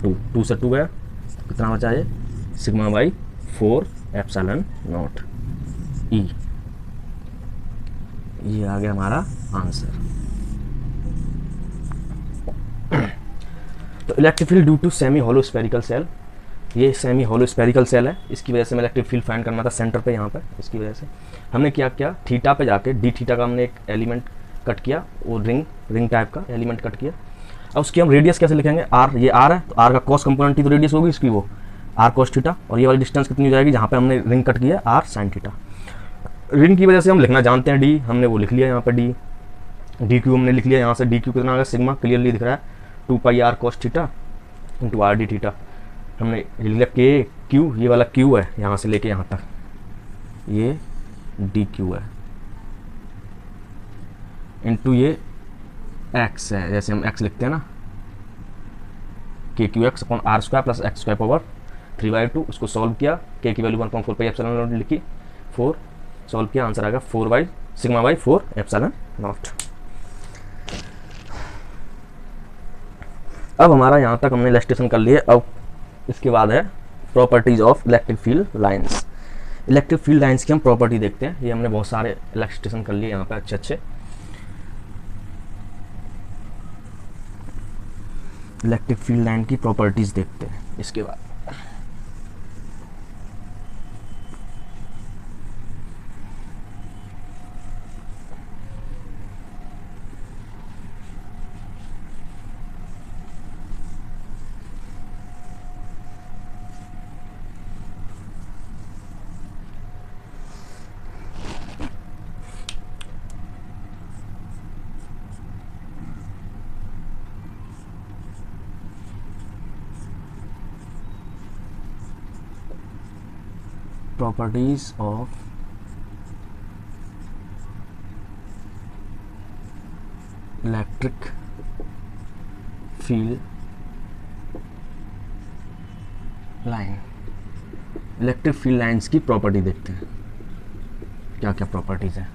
2 से 2 गया, कितना बचा है, sigma by 4 epsilon naught E. ये आ गया हमारा आंसर। तो electric field due to semi hollow spherical shell, ये सेमी होलो स्फेरिकल सेल है, इसकी वजह से मैं इलेक्ट्रिक फील्ड फाइंड करना था सेंटर पे यहाँ पे। इसकी वजह से हमने क्या किया, थीटा पे जाके डी थीटा का हमने एक एलिमेंट कट किया, वो रिंग टाइप का एलिमेंट कट किया। अब उसकी हम रेडियस कैसे लिखेंगे, आर, ये आर है तो आर का कॉस कंपोनेंट ही तो रेडियस होगी इसकी, वो आर कॉस थीटा, और ये वाली डिस्टेंस कितनी हो जाएगी जहाँ पे हमने रिंग कट किया, आर साइन थीटा। रिंग की वजह से हम लिखना जानते हैं डी, हमने वो लिख लिया यहाँ पे डी क्यू हमने लिख लिया, यहाँ से डी क्यू कितना आ गया, सिग्मा क्लियरली दिख रहा है 2 pi R cos theta into R D theta. हमने लिख के क्यू, ये वाला क्यू है यहाँ से लेके यहाँ तक, ये डी क्यू है, इंटू ये एक्स है, जैसे हम एक्स लिखते हैं ना, K Q X upon R square plus X square power 3/2। उसको सॉल्व किया, के की वैल्यू 1.4 पाई एप्सिलॉन नॉट लिखी, 4 सॉल्व किया, आंसर आ गया 4 by sigma by 4 epsilon not. अब हमारा यहाँ तक हमने इलस्ट्रेशन कर लिए। अब इसके बाद है properties of electric field lines. Electric field lines की हम प्रॉपर्टी देखते हैं, ये हमने बहुत सारे इलस्ट्रेशन कर लिए यहाँ पे अच्छे। इलेक्ट्रिक फील्ड लाइन की प्रॉपर्टीज देखते हैं इसके बाद। Properties of electric field line। Electric field lines की प्रॉपर्टी देखते हैं, क्या क्या प्रॉपर्टीज है।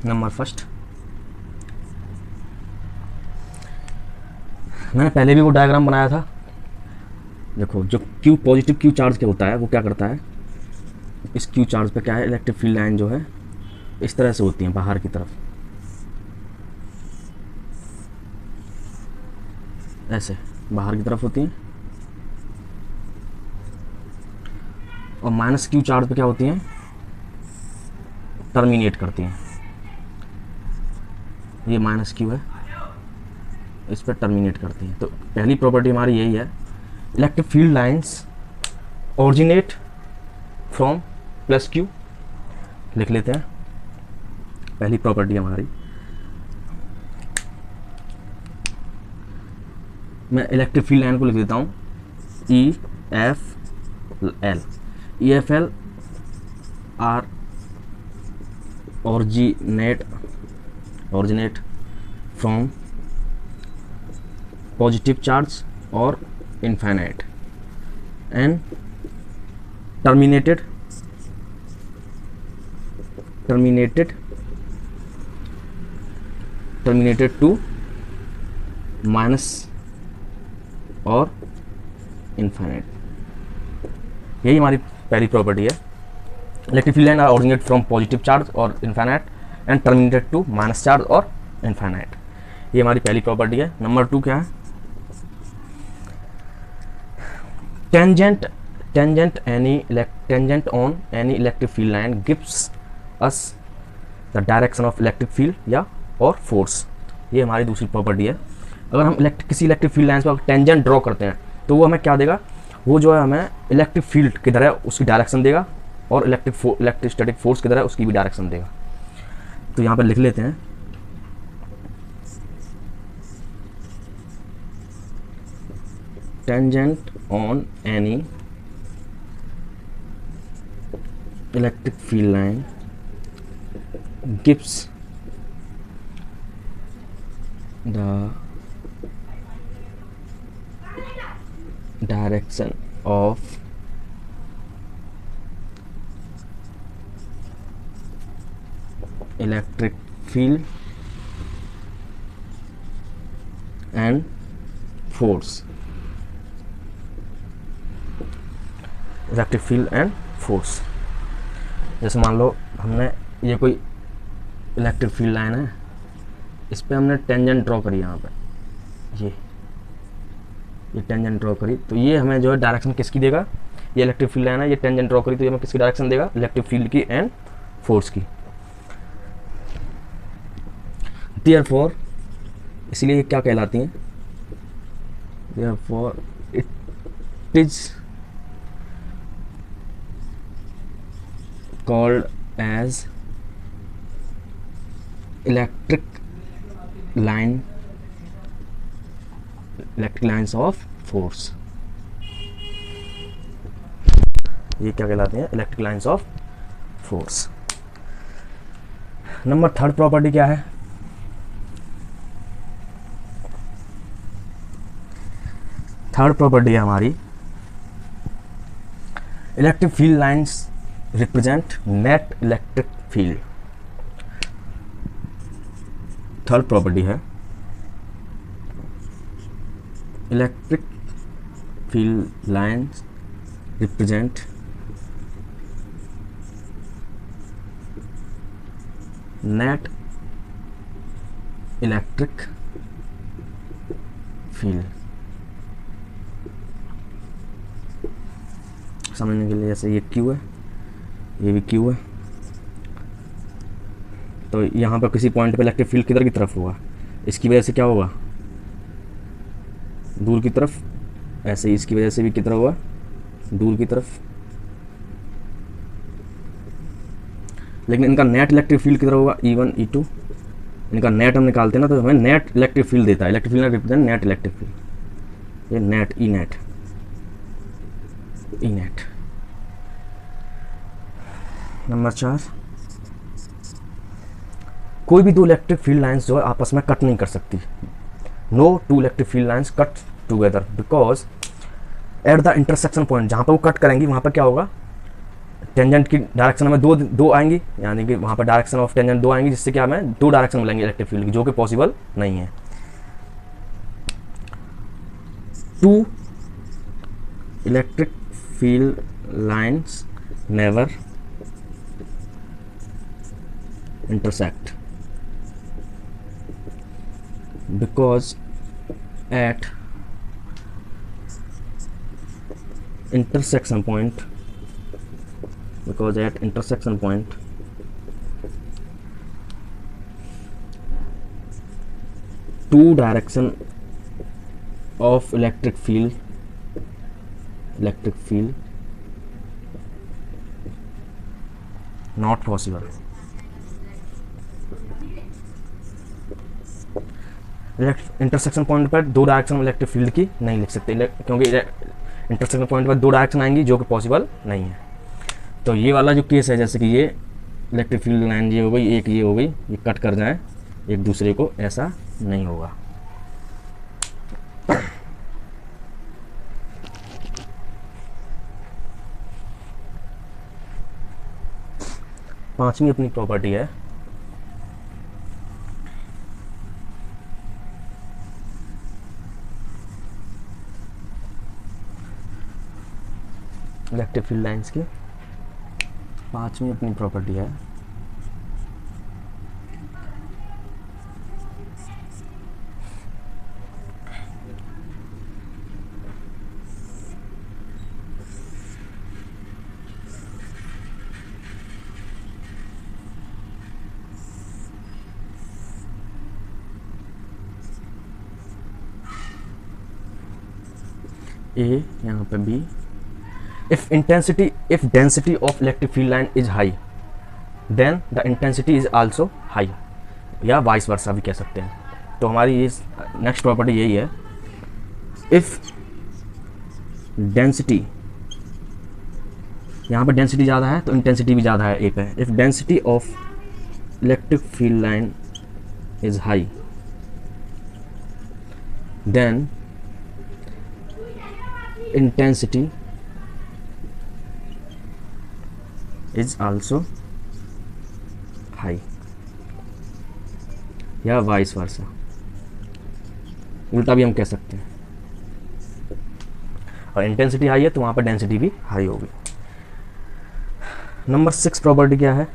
नंबर फर्स्ट, मैंने पहले भी वो डायग्राम बनाया था, देखो जो क्यू पॉजिटिव क्यू चार्ज क्या होता है, वो क्या करता है, इस क्यू चार्ज पे क्या है, इलेक्ट्रिक फील्ड लाइन जो है इस तरह से होती है बाहर की तरफ, ऐसे बाहर की तरफ होती हैं, और माइनस क्यू चार्ज पे क्या होती हैं, टर्मिनेट करती हैं। ये माइनस क्यू है, इस पर टर्मिनेट करती है। तो पहली प्रॉपर्टी हमारी यही है, electric field lines originate from plus Q, लिख लेते हैं पहली प्रॉपर्टी हमारी। मैं इलेक्ट्रिक फील्ड लाइन को लिख देता हूँ E F L R originate from positive charge और infinite and terminated to minus और इनफाइनाइट। यही हमारी पहली प्रॉपर्टी है, electric field line are originate from positive charge और infinite and terminated to minus charge और इनफाइनाइट। ये हमारी पहली प्रॉपर्टी है। नंबर 2 क्या है, tangent on any electric field line gives us the direction of electric field या और force। ये हमारी दूसरी प्रॉपर्टी है। अगर हम किसी इलेक्ट्रिक फील्ड लाइन पर टेंजेंट ड्रॉ करते हैं तो वो हमें क्या देगा, वो जो है हमें इलेक्ट्रिक फील्ड किधर है उसकी डायरेक्शन देगा, और इलेक्ट्रोस्टैटिक फोर्स किधर है उसकी भी डायरेक्शन देगा। तो यहाँ पर लिख लेते हैं, tangent on any electric field line gives the direction of electric field and force, electric field and force. जैसे मान लो हमने ये कोई इलेक्ट्रिक फील्ड लाइन है, इस पे हमने टेंजेंट ड्रॉ करी यहाँ पे, ये टेंजेंट ड्रॉ करी, तो ये हमें जो है डायरेक्शन किसकी देगा, ये इलेक्ट्रिक फील्ड लाइन है, ये टेंजेंट ड्रॉ करी तो ये हमें किसकी डायरेक्शन देगा, इलेक्ट्रिक फील्ड की एंड फोर्स की। देयरफॉर इसलिए ये क्या कहलाती हैं, therefore it is called as electric lines of force. ये क्या कहलाते हैं, electric lines of force. Number third property क्या है, थर्ड प्रॉपर्टी है हमारी, electric field lines represent net electric field. Third property है, electric field lines represent net electric field. समझने के लिए, जैसे ये क्यू है, ये भी क्यू है, तो यहाँ पर किसी पॉइंट पे इलेक्ट्रिक फील्ड किधर की तरफ होगा, इसकी वजह से क्या होगा, दूर की तरफ, ऐसे ही इसकी वजह से भी कितना होगा, दूर की तरफ। लेकिन इनका नेट इलेक्ट्रिक फील्ड किधर होगा, E1 E2, इनका नेट हम निकालते हैं ना, तो हमें नेट इलेक्ट्रिक फील्ड देता है। Electric field represent net electric field, ये net E net E net. Number 4, कोई भी दो इलेक्ट्रिक फील्ड लाइंस जो है आपस में कट नहीं कर सकती। No two electric field lines cut together because at the intersection point, जहाँ पर वो कट करेंगी वहाँ पर क्या होगा, टेंजेंट की डायरेक्शन में दो आएंगी, यानी कि वहाँ पर डायरेक्शन ऑफ टेंजेंट दो आएंगी, जिससे क्या हमें दो डायरेक्शन मिलेंगे इलेक्ट्रिक फील्ड की, जो कि पॉसिबल नहीं है। Two electric field lines never intersect because at intersection point two direction of electric field not possible। Intersection point पर दो डायरेक्शन इलेक्ट्रिक फील्ड की नहीं लिख सकते, क्योंकि इंटरसेक्शन पॉइंट पर दो डायरेक्शन आएंगी जो कि पॉसिबल नहीं है। तो ये वाला जो केस है, जैसे कि ये इलेक्ट्रिक फील्ड लाइन ये हो गई, एक ये हो गई, ये कट कर जाए एक दूसरे को, ऐसा नहीं होगा। पांचवी अपनी प्रॉपर्टी है इलेक्ट्रिक फील्ड लाइंस की, पांचवी अपनी प्रॉपर्टी है ए, यहाँ पे B. if density of electric field line is high then the intensity is also high, या वाइस वर्सा भी कह सकते हैं। तो हमारी ये नेक्स्ट प्रॉपर्टी यही है, इफ डेंसिटी, यहाँ पर डेंसिटी ज़्यादा है तो इंटेंसिटी भी ज़्यादा है ए पे। If density of electric field line is high then intensity is also high, या वाइस वर्सा, उल्टा भी हम कह सकते हैं। और इंटेंसिटी हाई है तो वहाँ पर डेंसिटी भी हाई होगी। नंबर 6 प्रॉपर्टी क्या है?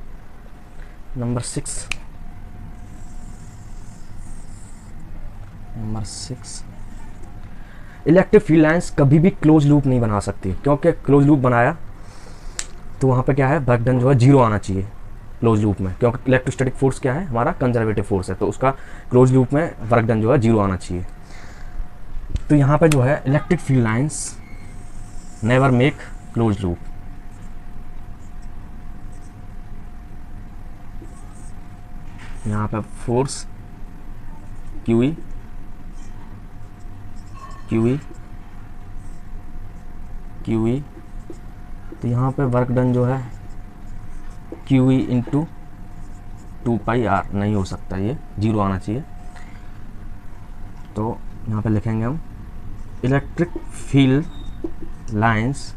नंबर 6 इलेक्ट्रिक फील्ड लाइंस कभी भी क्लोज लूप नहीं बना सकती, क्योंकि क्लोज लूप बनाया तो वहाँ पे क्या है, वर्क डन जो है जीरो आना चाहिए क्लोज लूप में, क्योंकि इलेक्ट्रोस्टैटिक फोर्स क्या है, हमारा कंजर्वेटिव फोर्स है, तो उसका क्लोज लूप में वर्क डन जो है जीरो आना चाहिए। तो यहाँ पे जो है electric field lines never make close loop. यहाँ पे फोर्स क्यूई क्यूई क्यूई, तो यहाँ पे वर्क डन जो है क्यूई इंटू 2πr नहीं हो सकता, ये जीरो आना चाहिए। तो यहाँ पे लिखेंगे हम electric field lines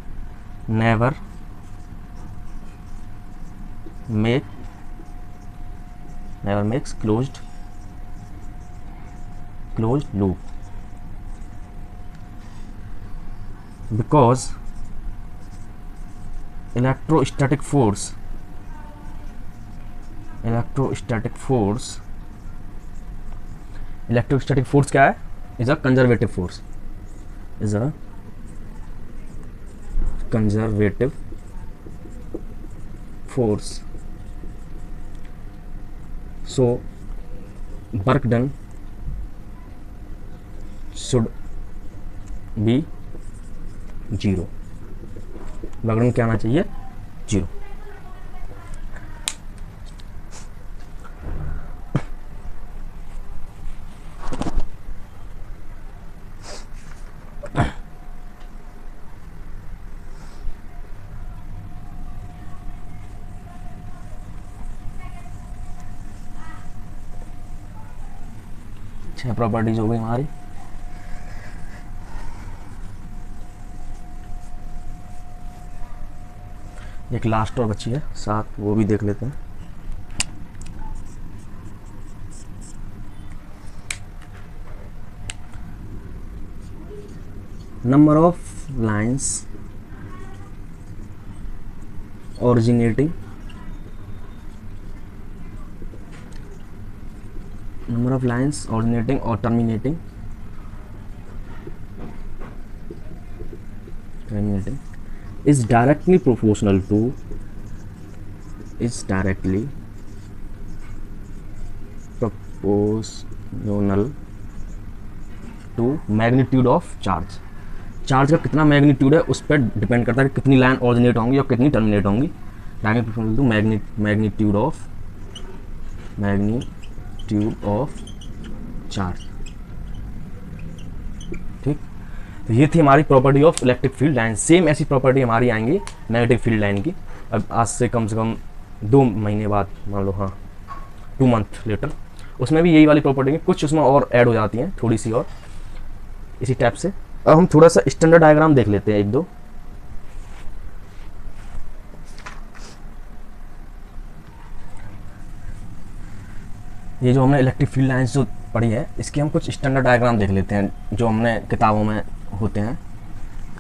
never makes closed loop because electrostatic force क्या है, is a conservative force, so work done should be zero. Work done क्या आना चाहिए, जीरो। छह प्रॉपर्टीज हो गई हमारी। एक लास्ट और बची है साथ, वो भी देख लेते हैं। Number of lines originating or terminating is directly proportional to magnitude of charge. Charge का कितना मैग्नीट्यूड है उस पर डिपेंड करता है कि कितनी लाइन ऑरिजिनेट होंगी और कितनी टर्मिनेट होंगी। Directly proportional to magnitude of charge. ठीक, तो ये थी हमारी property of electric field line. Same ऐसी प्रॉपर्टी हमारी आएंगी मैग्नेटिक फील्ड लाइन की, अब आज से कम 2 महीने बाद, मान लो, हाँ 2 मंथ लेटर, उसमें भी यही वाली प्रॉपर्टी, कुछ उसमें और ऐड हो जाती हैं थोड़ी सी और इसी टाइप से। अब हम थोड़ा सा स्टैंडर्ड डायग्राम देख लेते हैं एक दो। ये जो हमने इलेक्ट्रिक फील्ड लाइंस जो पढ़ी है, इसकी हम कुछ स्टैंडर्ड डायग्राम देख लेते हैं जो हमने किताबों में होते हैं,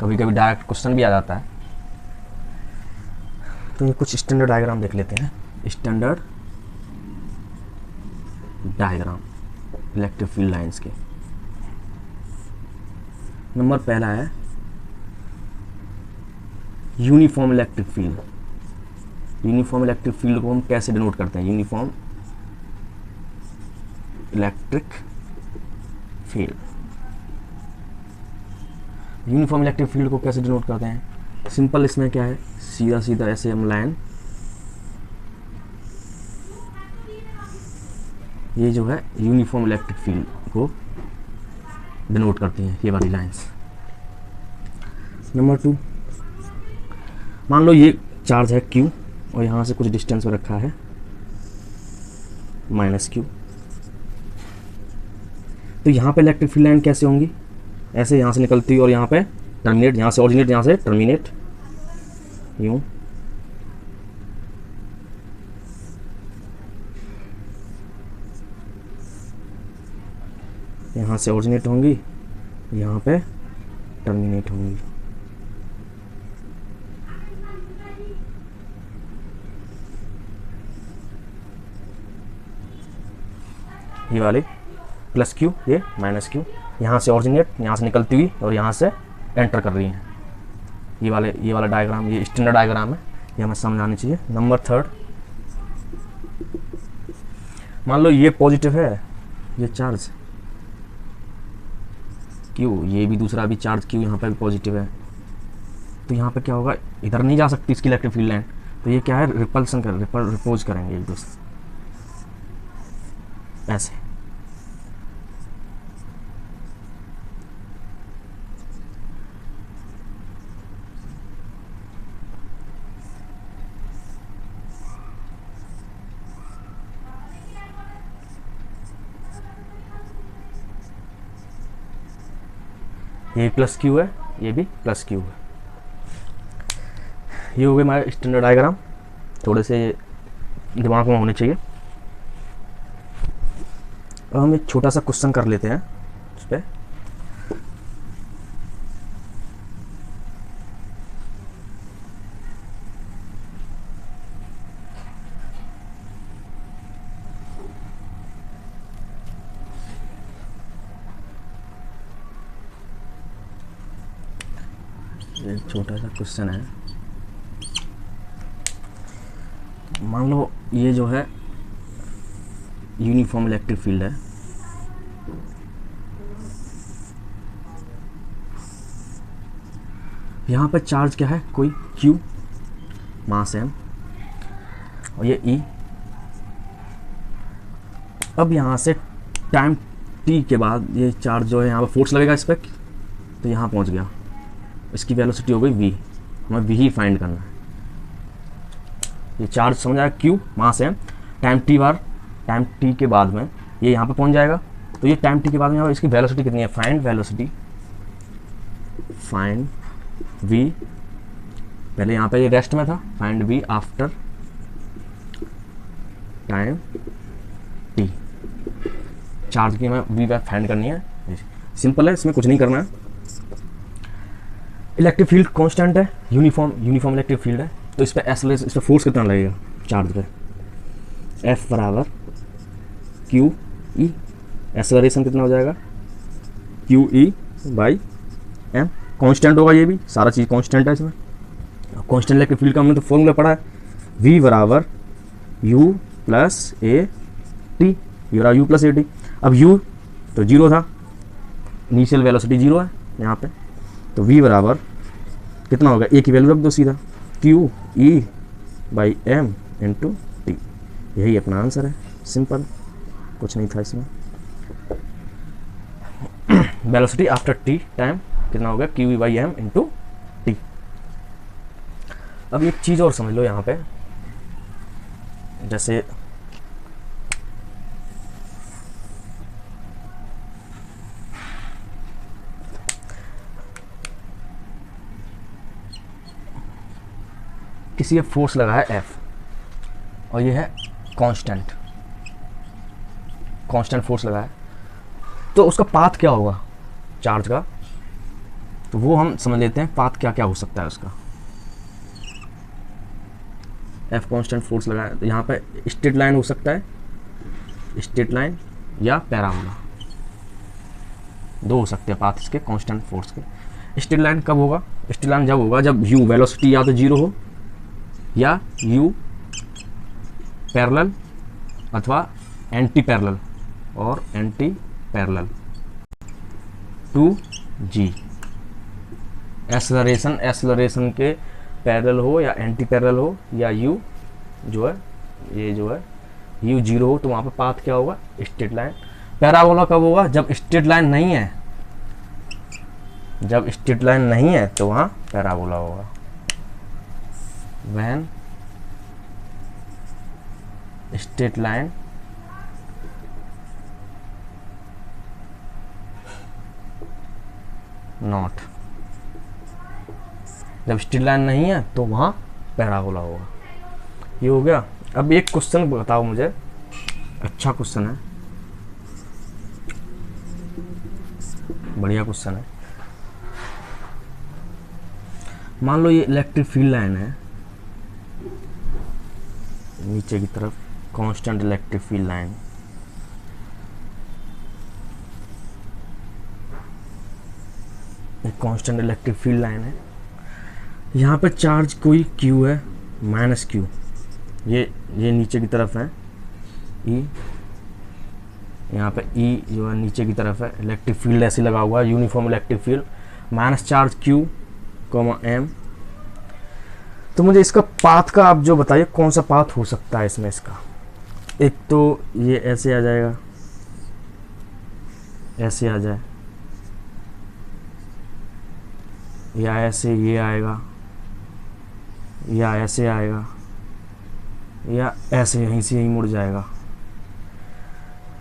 कभी कभी डायरेक्ट क्वेश्चन भी आ जाता है। तो ये कुछ स्टैंडर्ड डायग्राम देख लेते हैं। Standard diagram electric field lines के। नंबर पहला है uniform electric field. Uniform electric field को हम कैसे डिनोट करते हैं? यूनिफॉर्म इलेक्ट्रिक फील्ड को कैसे डिनोट करते हैं? सिंपल, इसमें क्या है, सीधा सीधा ऐसे हम लाइन, ये जो है यूनिफॉर्म इलेक्ट्रिक फील्ड को डिनोट करती हैं, ये वाली लाइंस। नंबर 2, मान लो ये चार्ज है Q और यहाँ से कुछ डिस्टेंस पर रखा है -Q, तो यहाँ पे इलेक्ट्रिक फील्ड लाइन कैसे होंगी? ऐसे यहाँ से निकलती और यहाँ पे टर्मिनेट, यहाँ से ऑरिजिनेट, यहाँ से टर्मिनेट, यूँ। यहाँ से ओरिजिनेट होंगी, यहाँ पे टर्मिनेट होंगी। ये वाले प्लस क्यू, ये माइनस क्यू, यहाँ से ओरिजिनेट, यहाँ से निकलती हुई और यहाँ से एंटर कर रही हैं। ये वाला डायग्राम, ये स्टैंडर्ड डायग्राम है, ये हमें समझ आनी चाहिए। नंबर 3, मान लो ये पॉजिटिव है, ये चार्ज क्यू, ये भी दूसरा भी चार्ज क्यू यहाँ पे भी पॉजिटिव है, तो यहाँ पे क्या होगा, इधर नहीं जा सकती इसकी इलेक्ट्रिक फील्ड लाइन, तो ये क्या है, रिपल्सन कर रिपोज करेंगे एक दूसरे ऐसे। ये प्लस क्यू है, ये भी प्लस क्यू है। ये हो गए हमारे स्टैंडर्ड डायग्राम, थोड़े से दिमाग में होने चाहिए। अब हम एक छोटा सा क्वेश्चन कर लेते हैं उस पर। ये छोटा सा क्वेश्चन है, मान लो ये जो है यूनिफॉर्म इलेक्ट्रिक फील्ड है, यहाँ पर चार्ज क्या है, कोई Q, मास M, और ये E। अब यहाँ से टाइम t के बाद ये चार्ज जो है यहाँ पर फोर्स लगेगा इस पर, तो यहाँ पहुँच गया, इसकी वेलोसिटी हो गई v, हमें v ही फाइंड करना है। ये चार्ज समझ आया, Q, मास M, टाइम t के बाद में ये यहाँ पे पहुँच जाएगा, तो ये टाइम t के बाद में इसकी वेलोसिटी कितनी है, फाइंड वेलोसिटी, फाइंड v, पहले यहाँ पे ये रेस्ट में था, find v after time t। Charge की हमें v फाइंड करनी है, सिंपल है, इसमें कुछ नहीं करना है। इलेक्ट्रिक फील्ड कांस्टेंट है, यूनिफॉर्म इलेक्ट्रिक फील्ड है, तो इस पर इस पर फोर्स कितना लगेगा चार्ज पे, F बराबर क्यू ई, एक्सेलरेशन कितना हो जाएगा, Q E by M. Constant होगा, ये भी सारा चीज़ कांस्टेंट है इसमें। कांस्टेंट इलेक्ट्रिक फील्ड का हमने तो फॉर्मूला पढ़ा है, V बराबर U plus A T, you plus A T. अब U तो जीरो था, इनिशियल वेलोसिटी जीरो है यहाँ पे, तो V बराबर कितना होगा, ए की वैल्यू रख दो सीधा, Q E by M into T. यही अपना आंसर है, सिंपल, कुछ नहीं था इसमें। वेलोसिटी आफ्टर टी टाइम कितना होगा, Q E by M into T. अब एक चीज़ और समझ लो यहाँ पे, जैसे किसी फोर्स लगा है F और ये है कांस्टेंट फोर्स लगा है, तो उसका पाथ क्या होगा चार्ज का, तो वो हम समझ लेते हैं। पाथ क्या क्या हो सकता है उसका, F कांस्टेंट फोर्स लगा है, तो यहाँ पे स्ट्रेट लाइन हो सकता है, स्ट्रेट लाइन या पैराबोला, दो हो सकते हैं पाथ इसके कांस्टेंट फोर्स के। स्ट्रेट लाइन कब होगा, स्ट्रेट लाइन जब होगा जब u वेलोसिटी या तो जीरो हो या u पैरेलल अथवा एंटी पैरेलल और anti parallel to g। Acceleration के पैरेलल हो या एंटी पैरेलल हो, या u जो है ये जो है u जीरो हो, तो वहाँ पे पाथ क्या होगा, स्ट्रेट लाइन। पैराबोला कब होगा, जब स्ट्रेट लाइन नहीं है, जब स्ट्रेट लाइन नहीं है तो वहाँ पैराबोला होगा। when straight line not, जब स्ट्रेट लाइन नहीं है तो वहाँ पैराबोला होगा। ये हो गया। अब एक क्वेश्चन बताओ मुझे, अच्छा क्वेश्चन है, बढ़िया क्वेश्चन है। मान लो ये इलेक्ट्रिक फील्ड लाइन है नीचे की तरफ, कांस्टेंट इलेक्ट्रिक फील्ड लाइन, एक कांस्टेंट इलेक्ट्रिक फील्ड लाइन है। यहाँ पे चार्ज कोई Q है माइनस Q, ये नीचे की तरफ है E, यहाँ पे E जो है नीचे की तरफ है, इलेक्ट्रिक फील्ड ऐसे लगा हुआ है, uniform electric field, minus charge Q, M। तो मुझे इसका पाथ का आप जो बताइए कौन सा पाथ हो सकता है इसमें। इसका एक तो ये ऐसे आ जाएगा, ऐसे आ जाए, या ऐसे ये आएगा, या ऐसे आएगा, या ऐसे यहीं से यहीं मुड़ जाएगा।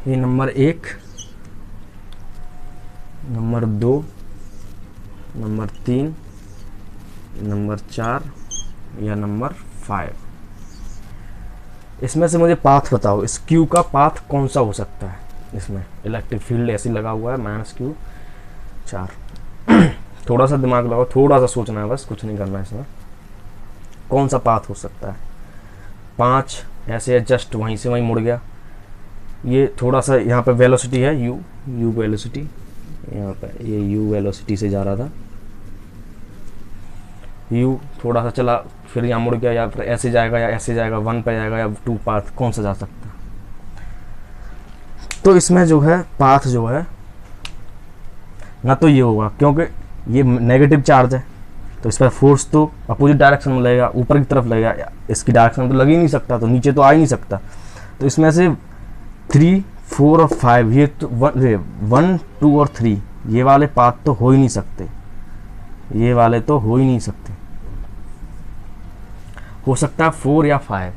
ये नंबर 1, नंबर 2, नंबर 3, नंबर 4 या नंबर 5। इसमें से मुझे पाथ बताओ, इस Q का पाथ कौन सा हो सकता है। इसमें इलेक्ट्रिक फील्ड ऐसे लगा हुआ है माइनस Q 4। थोड़ा सा दिमाग लगाओ, थोड़ा सा सोचना है बस, कुछ नहीं करना है इसमें। कौन सा पाथ हो सकता है। 5 ऐसे है, जस्ट वहीं से वहीं मुड़ गया। ये थोड़ा सा यहाँ पे वेलोसिटी है u वेलोसिटी, यहाँ पे ये u वेलोसिटी से जा रहा था, u थोड़ा सा चला फिर यहाँ मुड़ गया, या फिर ऐसे जाएगा या ऐसे जाएगा, 1 पे जाएगा या 2, पाथ कौन सा जा सकता है। तो इसमें जो है पाथ जो है ना तो ये होगा, क्योंकि ये नेगेटिव चार्ज है तो इस पर फोर्स तो अपोजिट डायरेक्शन में लगेगा, ऊपर की तरफ लगेगा, इसकी डायरेक्शन तो लग ही नहीं सकता, तो नीचे तो आ ही नहीं सकता। तो इसमें से 3, 4 और 5, ये तो 1, 2 और 3 ये वाले पाथ तो हो ही नहीं सकते, ये वाले तो हो ही नहीं सकते। हो सकता है 4 या 5,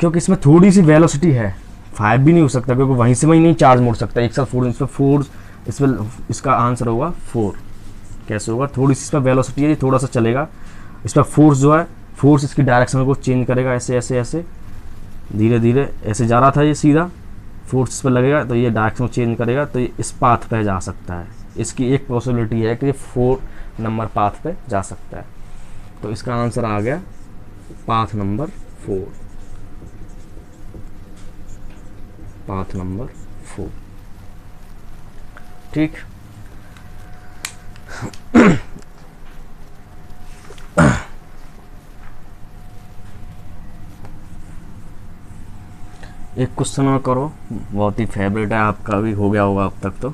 क्योंकि इसमें थोड़ी सी वेलोसिटी है। 5 भी नहीं हो सकता, क्योंकि वहीं से वहीं नहीं चार्ज मुड़ सकता एक साथ। फोर्स इसमें इसका आंसर होगा 4। कैसे होगा, थोड़ी सी इसमें वेलोसिटी है, थोड़ा सा चलेगा, इस पर फोर्स जो है, फोर्स इसकी डायरेक्शन को चेंज करेगा, ऐसे ऐसे ऐसे धीरे धीरे, ऐसे जा रहा था ये सीधा, फोर्स इस पर लगेगा तो ये डायरेक्शन चेंज करेगा, तो ये इस पाथ पे जा सकता है। इसकी एक पॉसिबिलिटी है कि ये 4 नंबर पाथ पे जा सकता है। तो इसका आंसर आ गया पाथ नंबर 4, पाथ नंबर 4। ठीक, एक क्वेश्चन और करो, बहुत ही फेवरेट है आपका, भी हो गया होगा अब तक। तो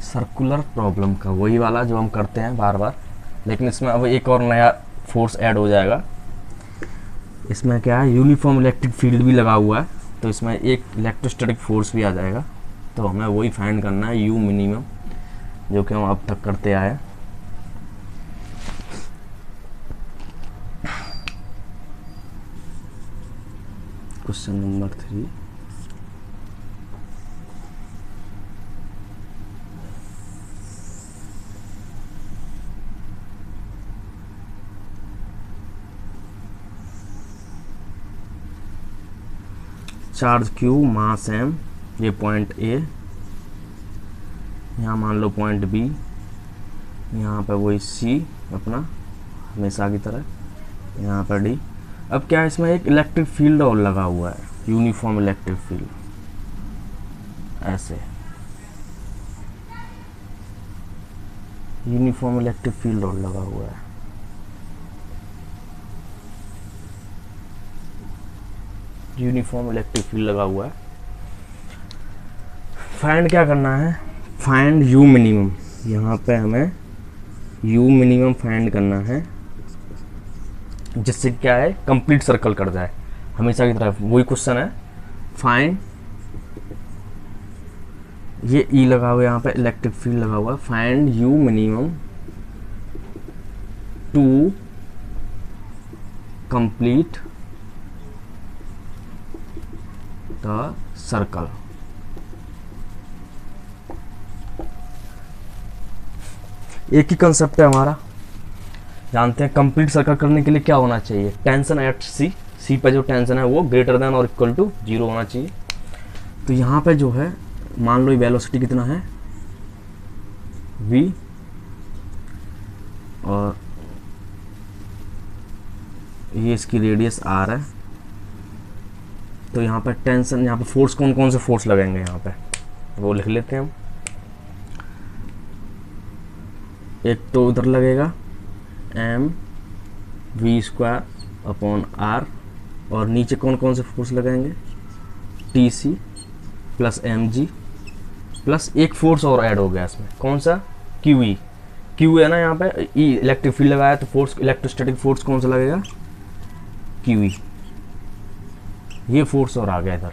सर्कुलर प्रॉब्लम का वही वाला जो हम करते हैं बार बार, लेकिन इसमें अब एक और नया फोर्स ऐड हो जाएगा। इसमें क्या है, यूनिफॉर्म इलेक्ट्रिक फील्ड भी लगा हुआ है, तो इसमें एक इलेक्ट्रोस्टैटिक फोर्स भी आ जाएगा। तो हमें वही फाइंड करना है, यू मिनिमम, जो कि हम अब तक करते आए। क्वेश्चन नंबर 3, चार्ज Q, मास M, ये पॉइंट A, यहाँ मान लो पॉइंट B, यहाँ पे वही C अपना हमेशा की तरह, यहाँ पर D। अब क्या है, इसमें एक इलेक्ट्रिक फील्ड और लगा हुआ है, यूनिफॉर्म इलेक्ट्रिक फील्ड, ऐसे यूनिफॉर्म इलेक्ट्रिक फील्ड और लगा हुआ है। यूनिफॉर्म इलेक्ट्रिक फील्ड लगा हुआ है। फाइंड क्या करना है, फाइंड यू मिनिमम। यहाँ पे हमें यू मिनिमम फाइंड करना है, जिससे क्या है, कंप्लीट सर्कल कर जाए हमेशा की तरफ। वही क्वेश्चन है, फाइंड, ये ई लगा हुआ है, यहाँ पे इलेक्ट्रिक फील्ड लगा हुआ है। Find U minimum to complete the circle. एक ही कंसेप्ट है हमारा, जानते हैं कंप्लीट सर्कल करने के लिए क्या होना चाहिए, टेंशन एट सी, सी पे जो टेंशन है वो ग्रेटर देन और इक्वल टू 0 होना चाहिए। तो यहाँ पे जो है मान लो ये वेलोसिटी कितना है v, और ये इसकी रेडियस r है। तो यहाँ पे टेंशन, यहाँ पे फोर्स, कौन कौन से फोर्स लगेंगे यहाँ पे वो लिख लेते हैं हम। एक तो उधर लगेगा mv²/r, और नीचे कौन कौन से फोर्स लगाएंगे TC प्लस mg प्लस एक फोर्स और ऐड हो गया इसमें, कौन सा QE। Q है ना यहाँ पे, E इलेक्ट्रिक फील्ड लगाया तो फोर्स, इलेक्ट्रोस्टैटिक फोर्स कौन सा लगेगा QE। ये फोर्स और आ गया इधर।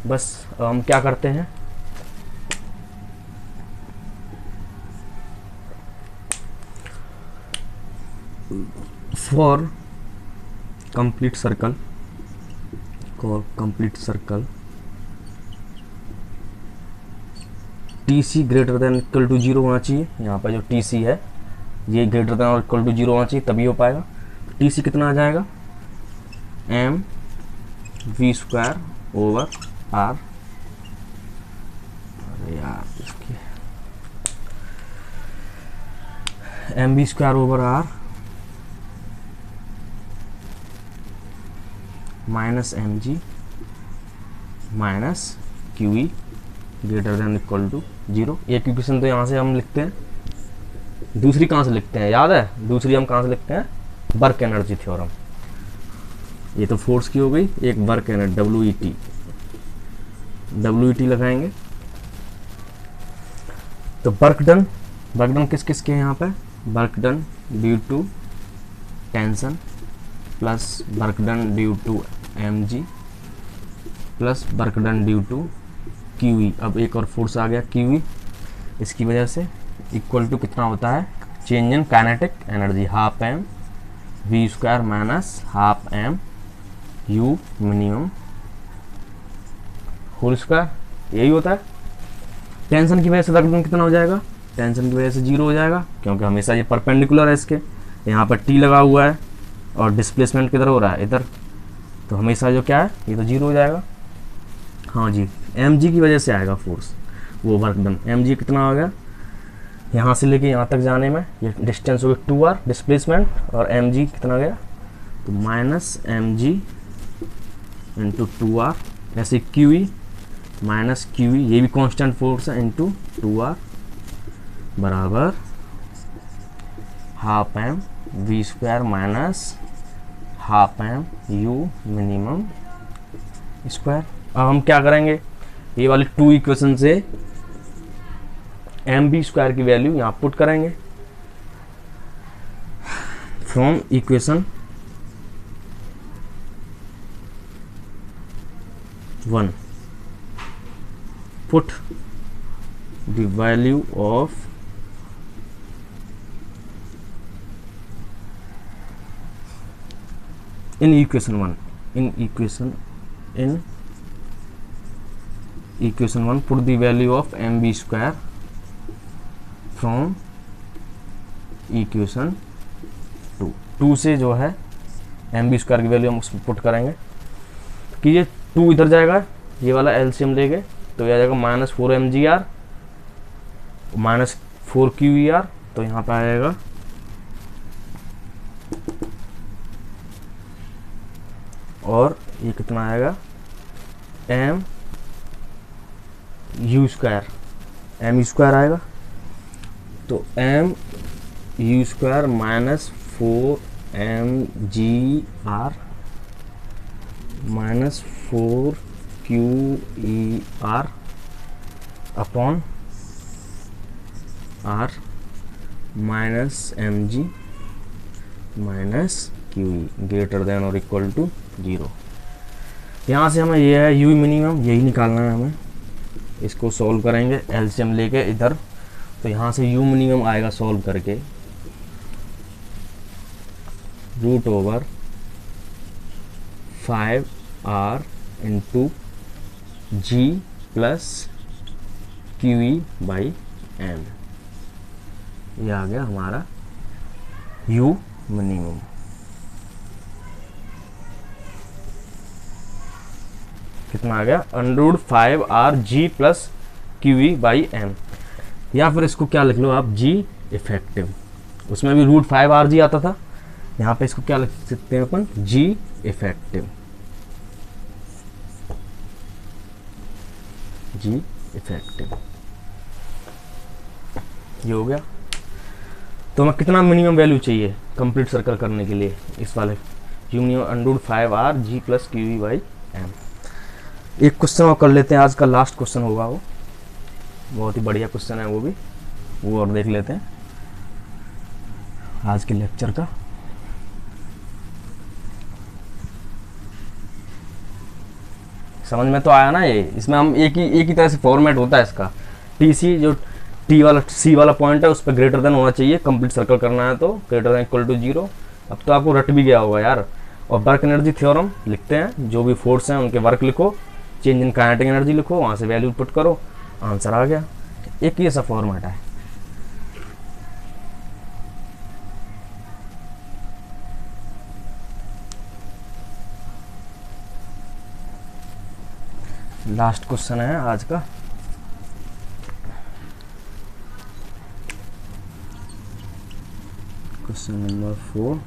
बस हम क्या करते हैं, for complete circle TC greater than equal to 0 होना चाहिए। यहाँ पर जो TC है ये ग्रेटर देन और इक्वल टू 0 होना चाहिए, तभी हो पाएगा। TC कितना आ जाएगा mv²/r। अरे यार इसकी mv²/r minus mg minus QE greater than equal to 0। एक इक्वेशन तो यहाँ से हम लिखते हैं, दूसरी कहाँ से लिखते हैं याद है, दूसरी हम कहाँ से लिखते हैं, वर्क एनर्जी थ्योरम। ये तो फोर्स की हो गई, एक वर्क एनर्जी WET लगाएंगे। तो वर्क डन किस किस के हैं यहाँ पे, work done due to tension plus work done due to mg plus work done due to QE। अब एक और फोर्स आ गया QE, इसकी वजह से इक्वल टू कितना होता है, change in kinetic energy half m v² minus half m u minimum whole square, यही होता है। टेंशन की वजह से वर्क डन कितना हो जाएगा, टेंशन की वजह से 0 हो जाएगा, क्योंकि हमेशा ये परपेंडिकुलर है इसके, यहाँ पर T लगा हुआ है और डिस्प्लेसमेंट किधर हो रहा है इधर, तो हमेशा जो क्या है ये तो 0 हो जाएगा। हाँ जी, mg की वजह से आएगा फोर्स, वो वर्क डन। mg कितना हो गया, यहाँ से लेके यहाँ तक जाने में ये डिस्टेंस हो गया 2r डिस्प्लेसमेंट, और mg कितना गया तो माइनस mg इंटू 2r, ऐसे QE माइनस QE, ये भी कांस्टेंट फोर्स है, इंटू 2r बराबर half m v² minus half m u minimum square. अब हम क्या करेंगे, ये वाली 2 इक्वेशन से mv² की वैल्यू यहाँ पुट करेंगे। From equation 1 put the value of in equation 1 put the value of mv² from equation 2 से जो है mv² की वैल्यू हम उसमें पुट करेंगे कि ये 2 इधर जाएगा, ये वाला एलसीएम लेंगे तो ये आ जाएगा माइनस 4mgr माइनस 4qer, तो यहाँ पे आएगा और ये कितना आएगा mu² आएगा, तो mu² minus 4mgr minus 4qer upon r minus mg minus QE greater than और इक्वल टू 0। यहाँ से हमें ये है u मिनिमम, यही निकालना है हमें। इसको सॉल्व करेंगे एलसीएम लेके इधर, तो यहाँ से u मिनिमम आएगा सॉल्व करके √5r into g plus QE by m। ये आ गया हमारा u मिनिमम। कितना आ गया, √5r(g + qv/m), या फिर इसको क्या लिख लो आप, g इफेक्टिव। उसमें भी √5rg आता था, यहाँ पे इसको क्या लिख सकते हैं अपन, g इफेक्टिव, g इफेक्टिव। ये हो गया। तो हमें कितना मिनिमम वैल्यू चाहिए कंप्लीट सर्कल करने के लिए, इस वाले मिनिमम √5rg + qv/m। एक क्वेश्चन और कर लेते हैं, आज का लास्ट क्वेश्चन होगा वो, बहुत ही बढ़िया क्वेश्चन है वो भी, वो और देख लेते हैं आज के लेक्चर का। समझ में तो आया ना ये, इसमें हम एक ही तरह से फॉर्मेट होता है इसका। टीसी जो टी वाला सी वाला पॉइंट है उस पर ग्रेटर देन होना चाहिए, कंप्लीट सर्कल करना है तो ग्रेटर देन इक्वल टू 0। अब तो आपको रट भी गया होगा यार। और वर्क एनर्जी थ्योरम लिखते हैं, जो भी फोर्स हैं उनके वर्क लिखो, चेंज इन काइनेटिक एनर्जी लिखो, वहाँ से वैल्यू पुट करो, आंसर आ गया। एक ये सा फॉर्मेट है। लास्ट क्वेश्चन है आज का, क्वेश्चन नंबर 4।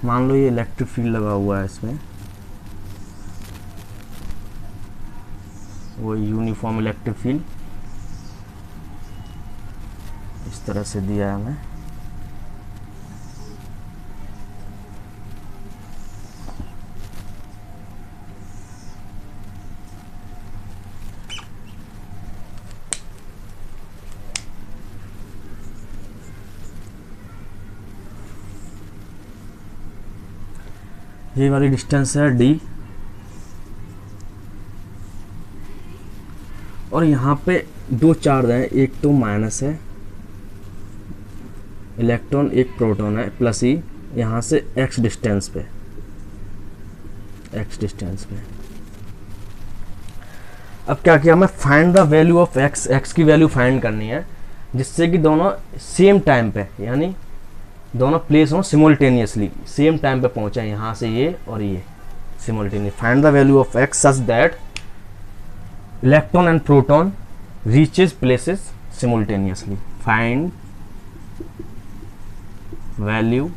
मान लो ये इलेक्ट्रिक फील्ड लगा हुआ है इसमें, वो यूनिफॉर्म इलेक्ट्रिक फील्ड इस तरह से दिया है हमें। ये वाली डिस्टेंस है d, और यहाँ पे दो चार्ज हैं, एक तो माइनस है इलेक्ट्रॉन, एक प्रोटॉन है प्लस ई, यहाँ से x डिस्टेंस पे, अब क्या किया हमें, find the value of x की वैल्यू फाइंड करनी है जिससे कि दोनों सेम टाइम पे, यानी दोनों प्लेस हो सिमुलटेनियसली, सेम टाइम पे पहुंचे, यहाँ से ये और ये simultaneous. Find the value of x such that electron and proton reaches places simultaneously. Find value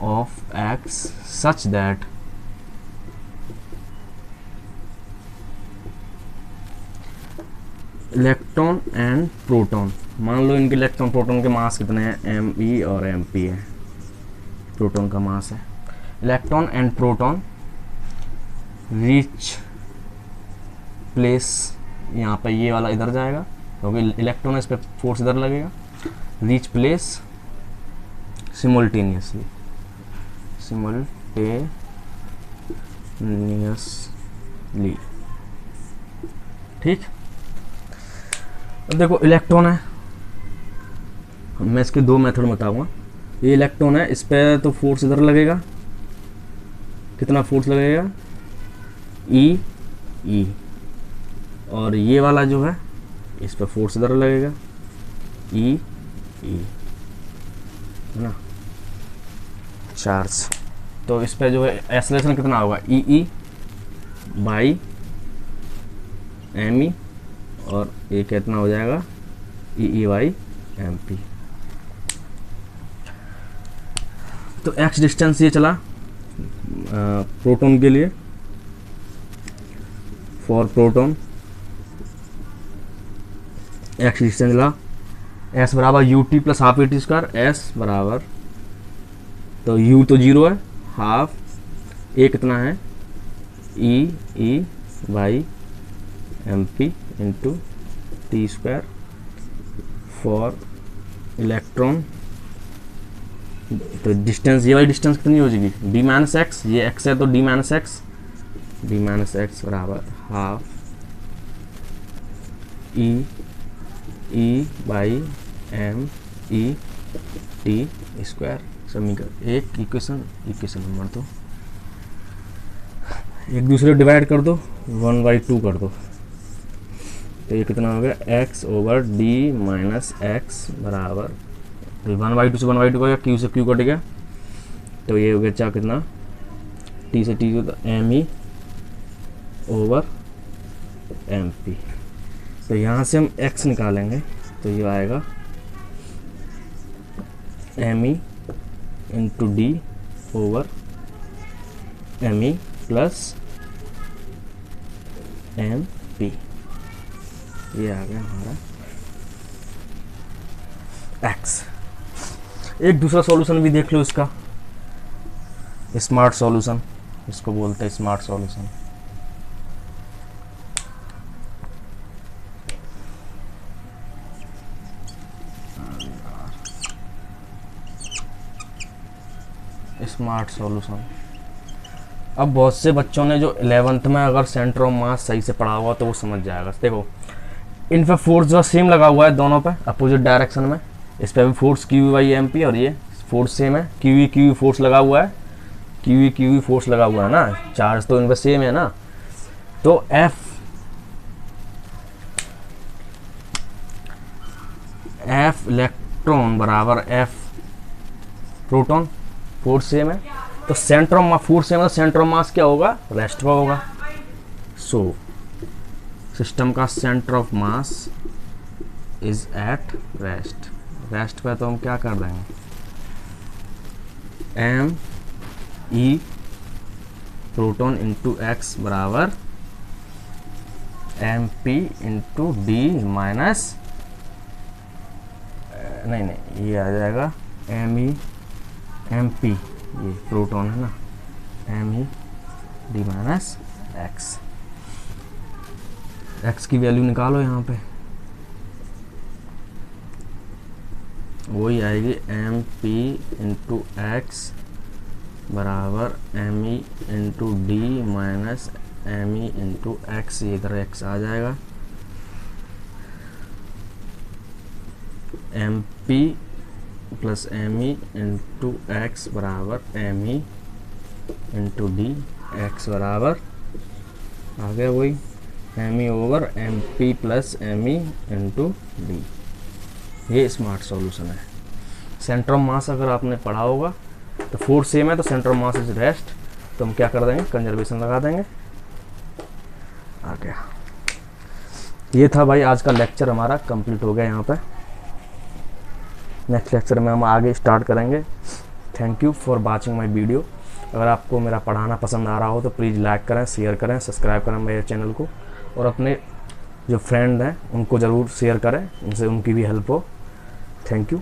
of x such that electron and proton, मान लो इनके इलेक्ट्रॉन प्रोटॉन के मास कितने हैं, me और mp है, प्रोटॉन का मास है। Electron and proton reach place, यहाँ पे ये वाला इधर जाएगा क्योंकि इलेक्ट्रॉन इस पर फोर्स इधर लगेगा, रीच प्लेस सिमुलटेनियसली, ठीक। अब देखो इलेक्ट्रॉन है, मैं इसके दो मेथड बताऊंगा। ये इलेक्ट्रॉन है, इस पर तो फोर्स इधर लगेगा, कितना फोर्स लगेगा, ई, और ये वाला जो है इस पर फोर्स इधर लगेगा, ई, है ना, चार्ज। तो इस पर जो है एक्सेलरेशन कितना होगा, ई बाई एम, और ये कितना हो जाएगा, ई बाई एम पी। तो x डिस्टेंस ये चला प्रोटॉन के लिए, फॉर प्रोटॉन x डिस्टेंस चला, s बराबर U T plus half A T square, s बराबर, तो u तो 0 है, हाफ ए कितना है, E by M P into T square for electron. तो डिस्टेंस, ये वाली डिस्टेंस कितनी हो जाएगी, d माइनस एक्स, ये x है तो d माइनस एक्स बराबर half E by M E T square समीकरण, एक इक्वेशन नंबर 2, एक दूसरे डिवाइड कर दो, 1/2 कर दो, तो ये कितना हो गया x/d माइनस एक्स बराबर 1/2 से 1/2 का q से q कट गया, तो ये हो गया क्या कितना t से t तो me/mp। तो यहाँ से हम x निकालेंगे तो ये आएगा me into D over me plus mp। ये आ गया हमारा x। एक दूसरा सॉल्यूशन भी देख लो इसका, स्मार्ट सॉल्यूशन, इसको बोलते हैं स्मार्ट सॉल्यूशन। Smart solution. अब बहुत से बच्चों ने जो 11th में अगर सेंटर ऑफ मास सही से पढ़ा हुआ तो वो समझ जाएगा। देखो इन पे फोर्स जो सेम लगा हुआ है दोनों पे अपोजिट डायरेक्शन में, इस पे भी फोर्स QV/MP और ये फोर्स सेम है, QV फोर्स लगा हुआ है, QV फोर्स लगा हुआ है ना, चार्ज तो इन पे सेम है ना। तो F इलेक्ट्रॉन बराबर F प्रोटॉन, फोर्स सेम है, तो सेंटर ऑफ फोर्स सेम है, सेंटर ऑफ मास क्या होगा, रेस्ट पर होगा। सो सिस्टम का centre of mass is at rest. Rest पे तो हम क्या कर देंगे, me प्रोटॉन इंटू एक्स बराबर mp इंटू डी माइनस, नहीं ये आ जाएगा mp, ये प्रोटॉन है ना, me D minus x. X की वैल्यू निकालो यहाँ पे, वही आएगी mp इंटू एक्स बराबर me into D minus me into x, इधर x आ जाएगा, mp plus me into x बराबर me इंटू डी, एक्स बराबर आ गया वही me over mp plus me into D. ये स्मार्ट सॉल्यूशन है। सेंटर ऑफ मास अगर आपने पढ़ा होगा तो फोर्स सेम है तो centre of mass is rest, तो हम क्या कर देंगे, कंजर्वेशन लगा देंगे, आ गया। ये था भाई आज का लेक्चर हमारा कंप्लीट हो गया यहाँ पे। नेक्स्ट लेक्चर में हम आगे स्टार्ट करेंगे। Thank you for watching my video. अगर आपको मेरा पढ़ाना पसंद आ रहा हो तो प्लीज़ लाइक करें, शेयर करें, सब्सक्राइब करें मेरे चैनल को, और अपने जो फ्रेंड हैं उनको ज़रूर शेयर करें, उनसे उनकी भी हेल्प हो। Thank you.